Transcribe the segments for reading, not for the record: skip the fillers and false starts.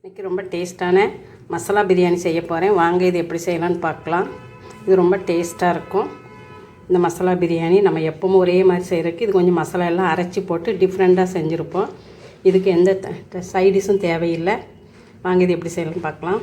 இன்றைக்கி ரொம்ப டேஸ்ட்டான மசாலா பிரியாணி செய்ய போகிறேன். வாங்க இது எப்படி செய்யலான்னு பார்க்கலாம். இது ரொம்ப டேஸ்ட்டாக இருக்கும். இந்த மசாலா பிரியாணி நம்ம எப்பவும் ஒரே மாதிரி செய்கிறதுக்கு இது கொஞ்சம் மசாலா எல்லாம் அரைச்சி போட்டு டிஃப்ரெண்ட்டாக செஞ்சுருப்போம். இதுக்கு எந்த சைடிஷும் தேவையில்லை. வாங்க இது எப்படி செய்யலான்னு பார்க்கலாம்.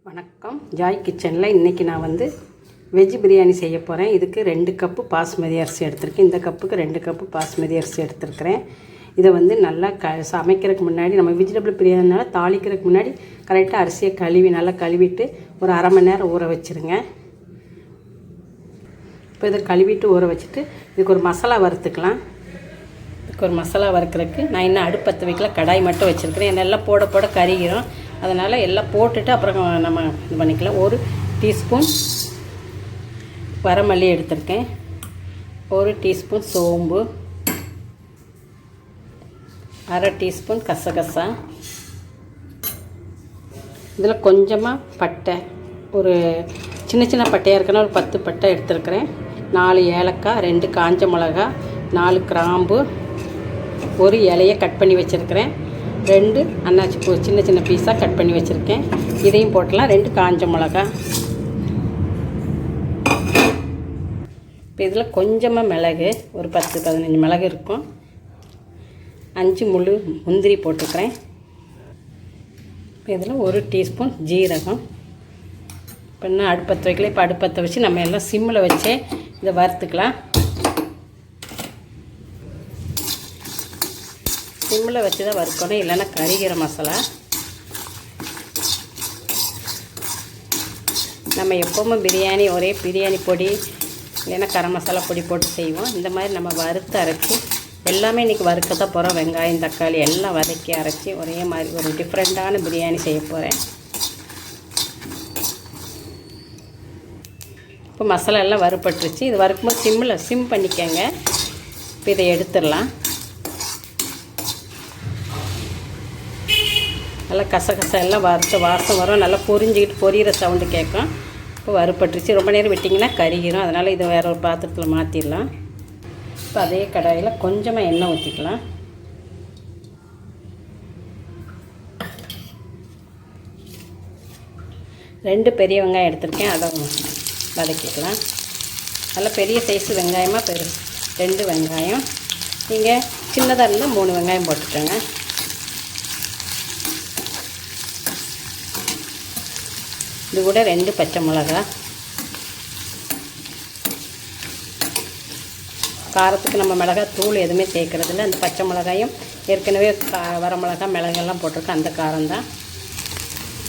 வணக்கம், ஜாய் கிச்சனில் இன்றைக்கி நான் வெஜ் பிரியாணி செய்ய போகிறேன். இதுக்கு 2 கப்பு பாஸ்மதி அரிசி எடுத்திருக்கேன். இந்த கப்புக்கு 2 கப்பு பாஸ்மதி அரிசி எடுத்துருக்கிறேன். இதை நல்லா சமைக்கிறதுக்கு முன்னாடி நம்ம வெஜிடபிள் பிரியாணினால தாளிக்கிறதுக்கு முன்னாடி கரெக்டாக அரிசியை நல்லா கழுவிட்டு ஒரு அரை மணி நேரம் ஊற வச்சுருங்க. இப்போ இதை கழுவிட்டு ஊற வச்சுட்டு இதுக்கு ஒரு மசாலா வறுத்துக்கலாம். இதுக்கு ஒரு மசாலா வறுக்கிறதுக்கு நான் இன்னும் அடுப்பத்தை வைக்கல, கடாய் மட்டும் வச்சுருக்கிறேன். எல்லாம் போட போட கருகிரும். அதனால் எல்லாம் போட்டுட்டு அப்புறம் நம்ம இது பண்ணிக்கலாம். 1 டீஸ்பூன் வரமல்லி எடுத்திருக்கேன், 1 டீஸ்பூன் சோம்பு, 1/2 டீஸ்பூன் கசகசா, இதில் கொஞ்சமாக பட்டை, ஒரு சின்ன சின்ன பட்டையாக இருக்குன்னா ஒரு 10 பட்டை எடுத்துருக்கிறேன், 4 ஏலக்காய், 2 காஞ்ச மிளகா, 4 கிராம்பு, 1 இலையை கட் பண்ணி வச்சுருக்கிறேன், 2 அன்னாச்சி பூ சின்ன சின்ன பீஸாக கட் பண்ணி வச்சுருக்கேன். இதையும் போட்டலாம். 2 காஞ்ச மிளகா. இப்போ இதில் கொஞ்சமாக மிளகு, ஒரு 10-15 மிளகு இருக்கும், 5 முழு முந்திரி போட்டுக்கிறேன். இப்போ இதில் 1 டீஸ்பூன் ஜீரகம். இப்போ இன்னும் அடுப்பத்தை வைக்கல. இப்போ அடுப்பத்தை வச்சு நம்ம எல்லாம் சிம்மில் வச்சே இதை வறுத்துக்கலாம். சிம்மில் வச்சு தான் வறுக்கணும், இல்லைன்னா கரிகிற மசாலா. நம்ம எப்போவுமே பிரியாணி ஒரே பிரியாணி பொடி இல்லைன்னா கரம் மசாலா பொடி போட்டு செய்வோம். இந்த மாதிரி நம்ம வறுத்து அரைச்சி எல்லாமே இன்றைக்கி வறுக்க தான் போகிறோம். வெங்காயம் தக்காளி எல்லாம் வதக்கி அரைச்சி ஒரே மாதிரி ஒரு டிஃப்ரெண்ட்டான பிரியாணி செய்ய போகிறேன். இப்போ மசாலா எல்லாம் வறுபட்டுருச்சு. இது வறுக்கும்போது சிம் பண்ணிக்கோங்க. இப்போ இதை எடுத்துடலாம். நல்லா கசகசா எல்லாம் வறுத்த வாசம் வரும், நல்லா பொரியிற சவுண்டு கேட்கும். இப்போ வறுபட்டுருச்சு. ரொம்ப நேரம் விட்டிங்கன்னா கருகிரும். அதனால் இதை வேறு ஒரு பாத்திரத்தில் மாற்றிடலாம். இப்போ அதே கடாயில் கொஞ்சமாக எண்ணெய் ஊற்றிக்கலாம். ரெண்டு பெரிய வெங்காயம் எடுத்திருக்கேன், அதை வதக்கிக்கலாம். நல்லா பெரிய சைஸு வெங்காயமாக 2 வெங்காயம். நீங்கள் சின்னதாக இருந்தால் 3 வெங்காயம் போட்டுக்கோங்க. இது கூட 2 பச்சை மிளகா. காரத்துக்கு நம்ம மிளகாய் தூள் எதுவுமே சேர்க்குறதில்ல. அந்த பச்சை மிளகாயும் ஏற்கனவே வர மிளகாய் மிளகெல்லாம் போட்டிருக்கோம், அந்த காரம் தான்.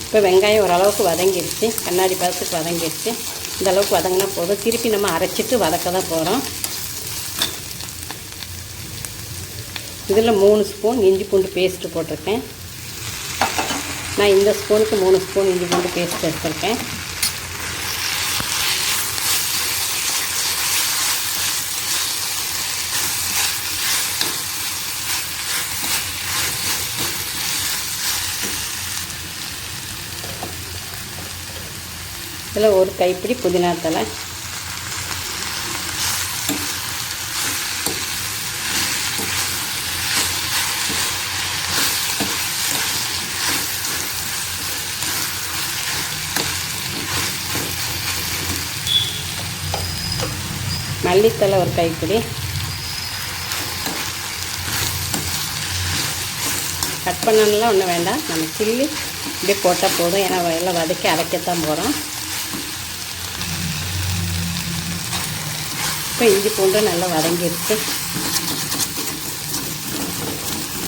இப்போ வெங்காயம் ஓரளவுக்கு வதங்கிடுச்சு, கண்ணாடி பதத்துக்கு வதங்கிடுச்சு. இந்த அளவுக்கு வதங்கினா போதும். திருப்பி நம்ம அரைச்சிட்டு வதக்க தான் போகிறோம். இதில் 3 ஸ்பூன் இஞ்சி பூண்டு பேஸ்ட்டு போட்டிருக்கேன். நான் இந்த ஸ்பூனுக்கு 3 ஸ்பூன் இஞ்சி பூண்டு பேஸ்ட் எடுத்துருக்கேன். இதில் ஒரு கைப்பிடி புதினா தழை, மல்லித்தழை ஒரு கைப்பிடி, கட் பண்ணலாம் ஒன்றும் வேண்டாம், நம்ம கிள்ளி இப்படியே போட்டால் போதும். ஏன்னா எல்லாம் வதக்கி அரைக்கத்தான் போகிறோம். இப்போ இஞ்சி பூண்டு நல்லா வதங்கிடுச்சு.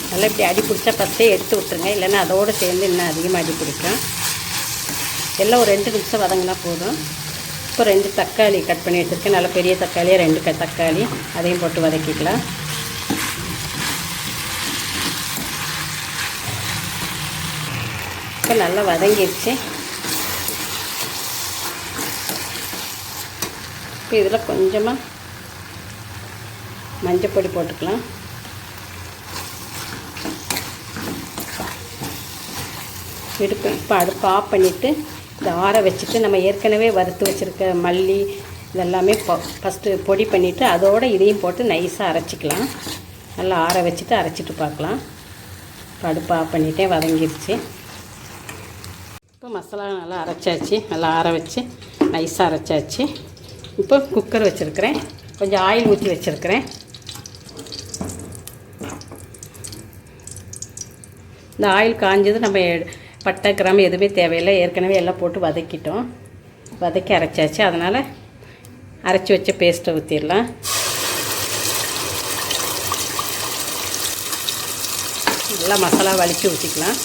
நல்லா இப்படி அடி பிடிச்சா ஃபஸ்ட்டே எடுத்து விட்டுருங்க, இல்லைன்னா அதோடு சேர்ந்து இன்னும் அதிகமாக அடி பிடிக்கும். எல்லாம் ஒரு 2 நிமிஷம் வதங்கினா போதும். இப்போ 2 தக்காளி கட் பண்ணி வச்சுருக்கேன். நல்லா பெரிய தக்காளியாக 2 தக்காளி, அதையும் போட்டு வதக்கிக்கலாம். இப்போ நல்லா வதங்கிடுச்சு. இப்போ இதில் கொஞ்சமாக மஞ்சள் பொடி போட்டுக்கலாம். இப்போ அடுப்பு ஆஃப் பண்ணிவிட்டு இதை ஆற வச்சுட்டு நம்ம ஏற்கனவே வறுத்து வச்சுருக்க மல்லி இதெல்லாமே ஃபஸ்ட்டு பொடி பண்ணிவிட்டு அதோடு இதையும் போட்டு நைஸாக அரைச்சிக்கலாம். நல்லா ஆற வச்சுட்டு அரைச்சிட்டு பார்க்கலாம். அடுப்பு ஆஃப் பண்ணிகிட்டே வதங்கிருச்சு. இப்போ மசாலா நல்லா அரைச்சாச்சு, நல்லா ஆற வச்சு நைஸாக அரைச்சாச்சு. இப்போ குக்கர் வச்சுருக்கிறேன், கொஞ்சம் ஆயில் ஊற்றி வச்சுருக்கிறேன். இந்த ஆயில் காஞ்சது நம்ம பட்டை கிராம்பு எதுவுமே தேவையில்லை, ஏற்கனவே எல்லாம் போட்டு வதக்கிட்டோம். வதக்கி அரைச்சாச்சு. அதனால் அரைச்சி வச்ச பேஸ்ட்டை ஊற்றிடலாம். நல்லா மசாலா வலித்து ஊற்றிக்கலாம்.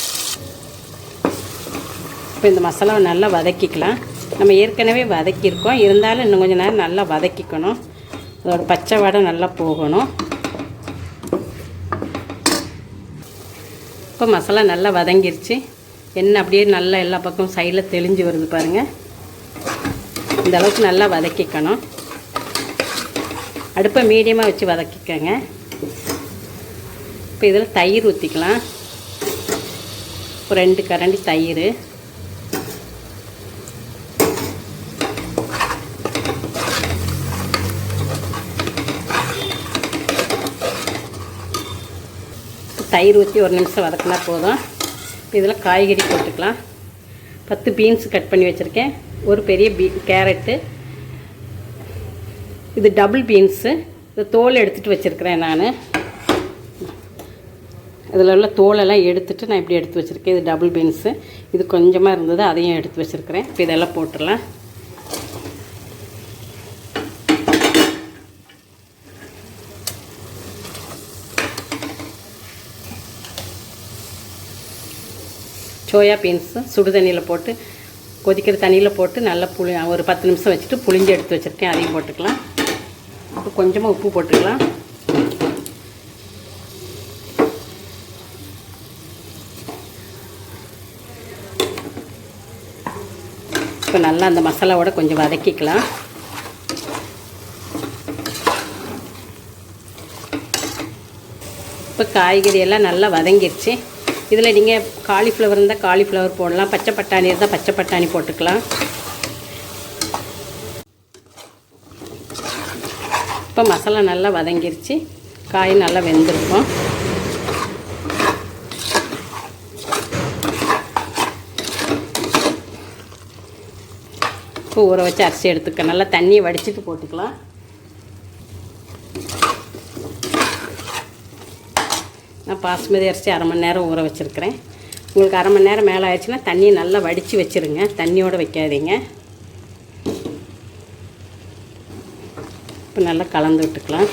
இப்போ இந்த மசாலாவை நல்லா வதக்கிக்கலாம். நம்ம ஏற்கனவே வதக்கியிருக்கோம், இருந்தாலும் இன்னும் கொஞ்சம் நேரம் நல்லா வதக்கிக்கணும். அதோட பச்சை வாடை நல்லா போகணும். இப்போ மசாலா நல்லா வதங்கிருச்சு. எண்ணெய் அப்படியே நல்லா எல்லா பக்கமும் சைடில் தெளிஞ்சு வருது பாருங்கள். இந்த அளவுக்கு நல்லா வதக்கிக்கணும். அடுப்பை மீடியமாக வச்சு வதக்கிக்கங்க. இப்போ இதில் தயிர் ஊற்றிக்கலாம். ஒரு 2 கரண்டி தயிர். தயிர் ஊற்றி 1 நிமிஷம் வதக்கினா போதும். இதில் காய்கறி போட்டுக்கலாம். 10 பீன்ஸ் கட் பண்ணி வச்சுருக்கேன். ஒரு பெரிய கேரட்டு. இது டபுள் பீன்ஸு. இந்த தோல் எடுத்துகிட்டு வச்சுருக்கிறேன் நான். இதில் உள்ள தோலெல்லாம் எடுத்துகிட்டு நான் இப்படி எடுத்து வச்சுருக்கேன். இது டபுள் பீன்ஸு. இது கொஞ்சமாக இருந்தது, அதையும் எடுத்து வச்சுருக்கிறேன். இப்போ இதெல்லாம் போட்டுடலாம். சோயா பீன்ஸு சுடு தண்ணியில் போட்டு, கொதிக்கிற தண்ணியில் போட்டு நல்லா ஒரு 10 நிமிஷம் வச்சுட்டு புளிஞ்சு எடுத்து வச்சுருக்கேன். அதையும் போட்டுக்கலாம். இப்போ கொஞ்சமாக உப்பு போட்டுக்கலாம். இப்போ நல்லா அந்த மசாலாவோட கொஞ்சம் வதக்கிக்கலாம். இப்போ காய்கறி எல்லாம் நல்லா வதங்கிடுச்சு. இதில் நீங்கள் காலிஃப்ளவர் இருந்தால் காலிஃப்ளவர் போடலாம், பச்சை பட்டாணி இருந்தால் பச்சை பட்டாணி போட்டுக்கலாம். இப்போ மசாலா நல்லா வதங்கிருச்சு, காய் நல்லா வெந்திருக்கும். இப்போ ஊற வச்சு அரிசி எடுத்துக்க, நல்லா தண்ணியை வடிச்சிட்டு போட்டுக்கலாம். நான் பாஸ்மதி அரிசி 1/2 மணி நேரம் ஊற வச்சுருக்கிறேன். உங்களுக்கு 1/2 மணி நேரம் மேலே ஆயிடுச்சுன்னா தண்ணியை நல்லா வடித்து வச்சுருங்க, தண்ணியோடு வைக்காதீங்க. இப்போ நல்லா கலந்து விட்டுக்கலாம்.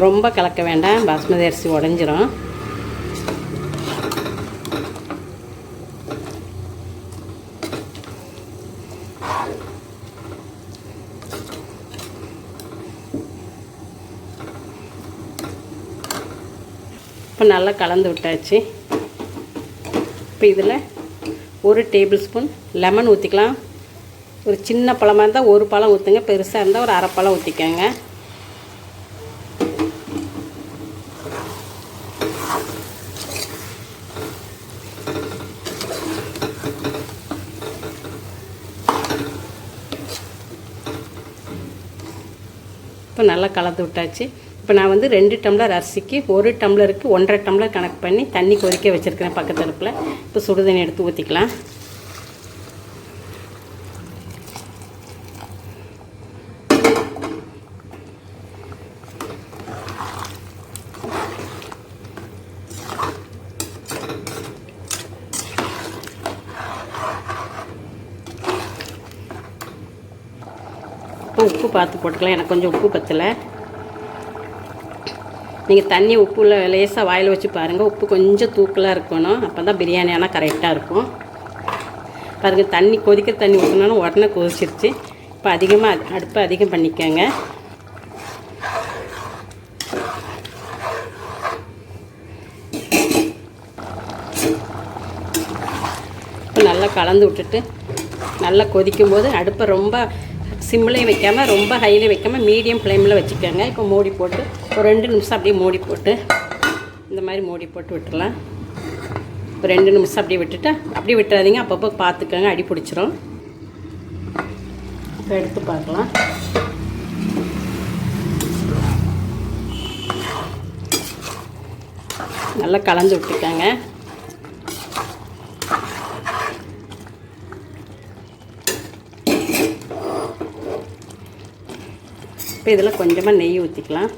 ரொம்ப கலக்க வேண்டாம், பாஸ்மதி அரிசி உடஞ்சிரும். இப்போ நல்லா கலந்து விட்டாச்சு. இப்போ இதில் 1 டேபிள் ஸ்பூன் லெமன் ஊற்றிக்கலாம். ஒரு சின்ன பழமாக இருந்தால் 1 பழம் ஊற்றுங்க, பெருசாக இருந்தால் ஒரு 1/2 பழம் ஊற்றிக்கோங்க. இப்போ நல்லா கலந்து விட்டாச்சு. இப்போ நான் வந்து 2 டம்ளர் அரிசிக்கு 1 டம்ளருக்கு 1.5 டம்ளர் கணக்கு பண்ணி தண்ணி கொதிக்க வச்சுருக்கிறேன் பக்கத்து அடுப்பில். இப்போ சுடுதண்ணி எடுத்து ஊற்றிக்கலாம். இப்போ உப்பு பார்த்து போட்டுக்கலாம், எனக்கு கொஞ்சம் உப்பு பத்தலை. நீங்கள் தண்ணி உப்புல லேசாக வாயில் வச்சு பாருங்கள், உப்பு கொஞ்சம் தூக்கலாக இருக்கணும், அப்போ தான் பிரியாணி ஆனால் கரெக்டாக இருக்கும். பாருங்கள், தண்ணி கொதிக்கிற தண்ணி ஊற்றினாலும் உடனே கொதிச்சிருச்சு. இப்போ அதிகமாக அடுப்பை அதிகம் பண்ணிக்கோங்க. இப்போ நல்லா கலந்து விட்டுட்டு நல்லா கொதிக்கும் போது அடுப்பை ரொம்ப சிம்லையும் வைக்காமல் ரொம்ப ஹைலையும் வைக்காமல் மீடியம் ஃப்ளேமில் வச்சுக்கோங்க. இப்போ மூடி போட்டு ஒரு 2 நிமிஷம் அப்படியே மூடி போட்டு இந்த மாதிரி மூடி போட்டு விட்டுடலாம். ஒரு 2 நிமிஷம் அப்படியே விட்டுட்டு அப்படியே விட்டுறாதீங்க, அப்பப்போ பார்த்துக்கோங்க, அடி பிடிச்சிரும். இப்போ எடுத்து பார்க்கலாம். நல்லா கலந்து விட்டுருக்காங்க. இப்போ இதில் கொஞ்சமாக நெய் ஊற்றிக்கலாம்.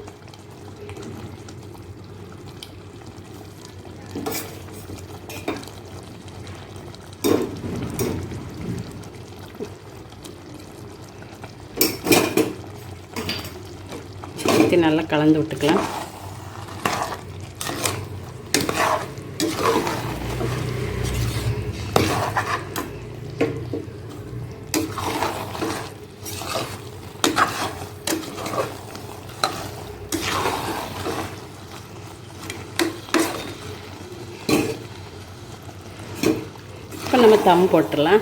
ஊற்றி நல்லா கலந்து விட்டுக்கலாம். இப்போ நம்ம தம் போட்டுடலாம்.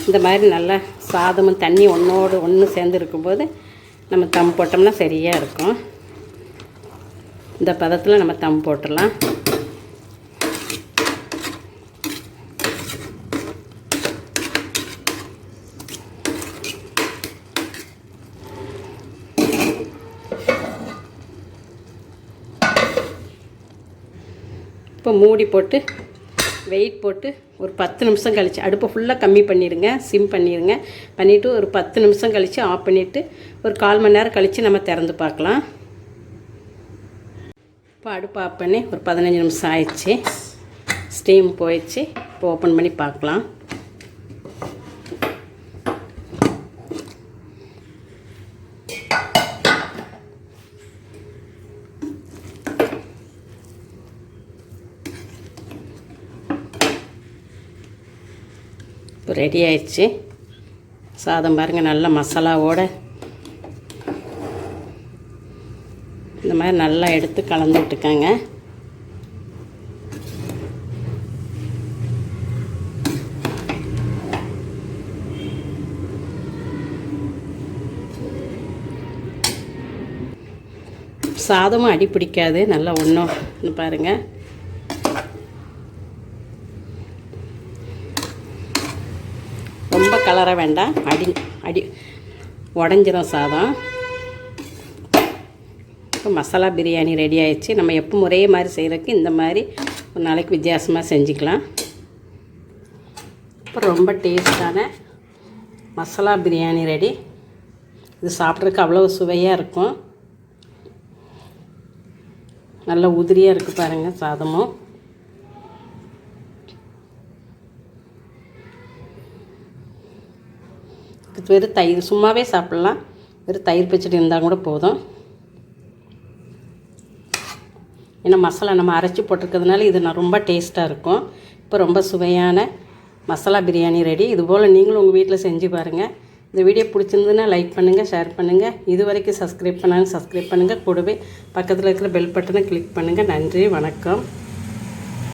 இந்த மாதிரி நல்லா சாதமும் தண்ணி ஒன்றோடு ஒன்று சேர்ந்து இருக்கும்போது நம்ம தம் போட்டோம்னா சரியாக இருக்கும். இந்த பதத்தில் நம்ம தம் போட்டுடலாம். இப்போ மூடி போட்டு வெயிட் போட்டு ஒரு 10 நிமிஷம் கழித்து அடுப்பை ஃபுல்லாக கம்மி பண்ணிடுங்க, சிம் பண்ணிடுங்க. பண்ணிவிட்டு ஒரு 10 நிமிஷம் கழித்து ஆஃப் பண்ணிவிட்டு ஒரு 1/4 மணி நேரம் கழித்து நம்ம திறந்து பார்க்கலாம். இப்போ அடுப்பு ஆஃப் பண்ணி ஒரு 15 நிமிஷம் ஆயிடுச்சு. ஸ்டீம் போயிடுச்சு. இப்போ ஓப்பன் பண்ணி பார்க்கலாம். இப்போ ரெடி ஆயிடுச்சு. சாதம் பாருங்கள், நல்ல மசாலாவோடு இந்த மாதிரி நல்லா எடுத்து கலந்து விட்டுக்காங்க. சாதமும் அடி பிடிக்காது. நல்லா ஒன்று பாருங்கள். ரொம்ப கலர வேண்டாம், அடி உடஞ்சிரும் சாதம். இப்போ மசாலா பிரியாணி ரெடி ஆயிடுச்சு. நம்ம எப்போ ஒரே மாதிரி செய்கிறதுக்கு இந்த மாதிரி ஒரு நாளைக்கு வித்தியாசமாக செஞ்சுக்கலாம். இப்போ ரொம்ப டேஸ்டான மசாலா பிரியாணி ரெடி. இது சாப்பிட்றதுக்கு அவ்வளோ சுவையாக இருக்கும். நல்ல உதிரியாக இருக்குது பாருங்கள் சாதமும். வெறும் தயிர் சும்மாவே சாப்பிட்லாம். வெறும் தயிர் பச்சடி இருந்தால் கூட போதும். ஏன்னா மசாலா நம்ம அரைச்சி போட்டிருக்கிறதுனால இது ரொம்ப டேஸ்ட்டாக இருக்கும். இப்போ ரொம்ப சுவையான மசாலா பிரியாணி ரெடி. இதுபோல் நீங்களும் உங்கள் வீட்டில் செஞ்சு பாருங்கள். இந்த வீடியோ பிடிச்சிருந்துன்னா லைக் பண்ணுங்கள், ஷேர் பண்ணுங்கள். இது வரைக்கும் சப்ஸ்கிரைப் பண்ணாலும் சப்ஸ்கிரைப் பண்ணுங்கள். கூடவே பக்கத்தில் இருக்கிற பெல் பட்டனை கிளிக் பண்ணுங்கள். நன்றி, வணக்கம்.